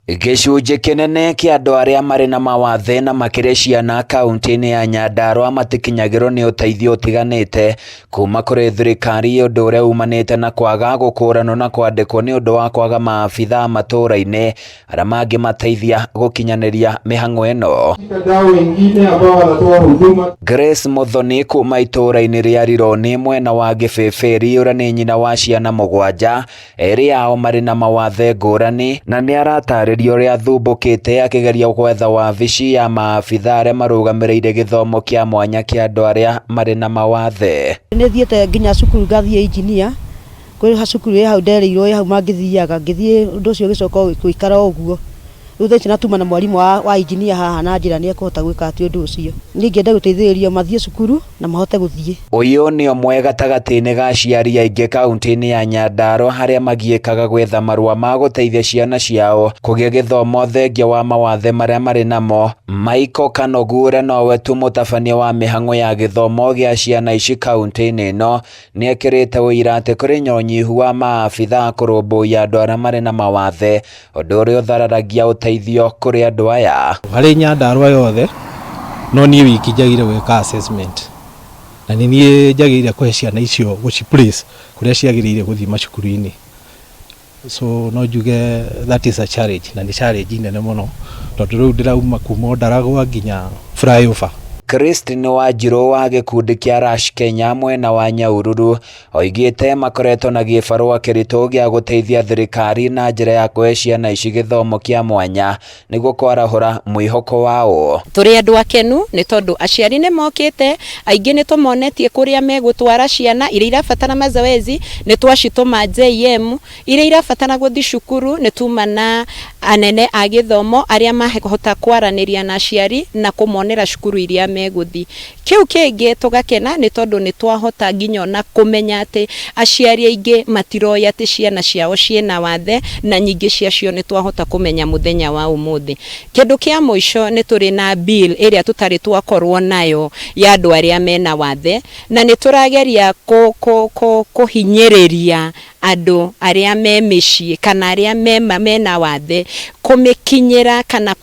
Gĩcunjĩ kĩnene kĩa andũ arĩa marĩ na mawathe na makĩria ciana kaunti-inĩ ya Nyandarua matikinyagĩrwo nĩ ũteithio ũtiganĩte kuma kũrĩ thirikari, ũndũ ũrĩa umanĩte na kwaga gũkũranwo na kwandĩkwo nĩ ũndũ wa kwaga maabithaa matũũra-inĩ arĩa mangĩmateithia gũkinyanĩria mĩhang'o ĩno. Grace Muthoni kuma itũũra-inĩ rĩa Rironi mwena wa Gĩbĩbĩri, ũrĩa nĩ nyina wa ciana mũgwanja, erĩ ao marĩ na mawathe ngũrani, na nĩ aratarĩria ũrĩa athumbũkĩte akĩgeria gwetha wabici ya maabithaa arĩa marũgamĩrĩire gĩthomo kĩa mwanya kĩa andũ arĩa marĩ na mawathe. Nĩ thiĩte nginya cukuru ngathiĩ engineer, kwĩ cukuru ĩ hau ndereirwo hau mangĩthiaga, ngĩthiĩ ũndũ ũcio ũgĩcoka gũikara ũguo. Rĩu thaici natuma na mwarimũ wa engineer haha na njĩra nĩ ekũhota gwĩka atĩ ũndũ ũcio. Ningĩenda gũteithĩrĩrio mathiĩ cukuru na mahote gũthiĩ. Ũyũ nĩ ũmwe gatagatĩ-inĩ ga aciari aingĩ kaunti-inĩ ya Nyandarua harĩa magiĩkaga gwetha marũa ma gũteithia ciana ciao kũgĩa gĩthomo thengia wa mawathe marĩa marĩ namo. Michael Kanogu, ũrĩa nowe tu mũtabania wa mĩhang'o ya gĩthomo gĩa ciana ici kaunti-inĩ ĩno, nĩ ekĩrĩte ũira atĩ kũrĩ na ũnyihu wa maabithaa kũrũmbũiya andũ arĩa marĩ na mawathe, ũndũ ũrĩa ũthararagia ũteithio kũrĩ andũ aya. Harĩ Nyandarua yothe no niĩ wiki njagĩrĩire gwĩka assessment, na nĩ niĩ njagĩrĩire kũhe ciana icio gũciplace kũrĩa ciagĩrĩire gũthiĩ macukuru-inĩ. So no njuge that is a challenge, na nĩ challenge nene mũno tondũ rĩu ndĩrauma kuma Ndaragwa nginya flyover. Christine Wanjiru wa gĩkundi kĩa Rush Kenya mwena wa Nyahururu oigĩte makoretwo na gĩbarũa kĩritũ gĩa gũteithia thirikari na njĩra ya kũhe ciana ici gĩthomo kĩa mwanya nĩguo kwarahũra mwĩhoko wao. Tũrĩ andũ akenu nĩ tondũ aciari nĩ mokĩte, aingĩ nĩ tũmonetie kũrĩa megũtwara ciana iria irabatara mazoezi, nĩ twacitũma JM, iria irabatara gũthiĩ cukuru nĩ tuma na anene a gĩthomo arĩa mahota kwaranĩria na aciari na kũmonera cukuru iria megũthi. Kĩu kĩngĩ tũgakena nĩ tondũ nĩ twahota nginya na kũmenya atĩ aciari aingĩ matiroya atĩ ciana ciao ciĩna wathe, na nyingĩ ciacio nĩ twahota kũmenya mũthenya wa ũmũthĩ. Kĩndũ kĩa mũico nĩ tũrĩ na bill ĩrĩa tũtarĩ twakorwo nayo ya andũ arĩa mena wathe, na nĩ tũrageria kũhinyĩrĩria andũ arĩa me mĩciĩ kana arĩa mena wathe kũmĩkinyĩra kana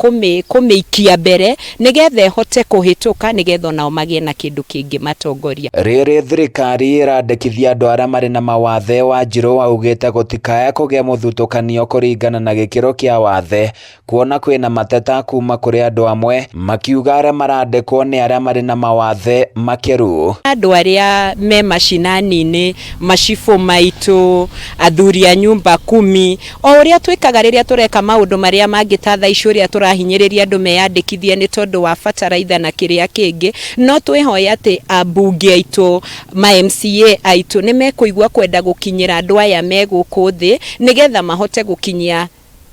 kũmĩikia mbere nĩgetha ĩhote kũhĩtũka nĩgetha nao magĩe na kĩndũ kĩngĩ matongoria. Rĩrĩ thirikari ĩrandĩkithia andũ arĩa marĩ na mawathe, Wanjiru augĩte gũtikaya kũgĩa mũthutũkanio kũringana na gĩkĩro kĩa wathe, kuona kwĩna mateta kuma kũrĩ andũ amwe makiuga arĩa marandĩkwo nĩ arĩa marĩ na mawathe makĩru. Andũ arĩa me mashinani-inĩ, macibũ maitũ, athuri a nyumba 10, o ũrĩa twĩkaga rĩrĩa tũreka maũndũ marĩa mangĩ ta thaa ici ũrĩa tũrahinyĩrĩria andũ meyandĩkithie nĩ tondũ wa bataraitha na kĩrĩa kĩngĩ, no twĩhoya atĩ ambunge aitũ, ma MCA aitũ nĩ mekũigua kwenda gũkinyĩra andũ aya me gũkũ thĩ nĩgetha mahote gũkinyia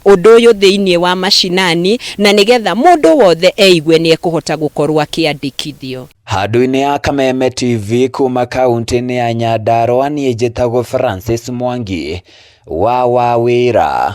ũndũ ũyũ thĩinĩ wa mashinani, na nĩgetha mũndũ wothe eigue nĩ ekũhota gũkorwo akĩandĩkithio. Handũ-inĩ ya Kameme TV kuma kaunti-inĩ ya Nyandarua, niĩ njĩtagwo Francis Mwangi wa Wawĩra.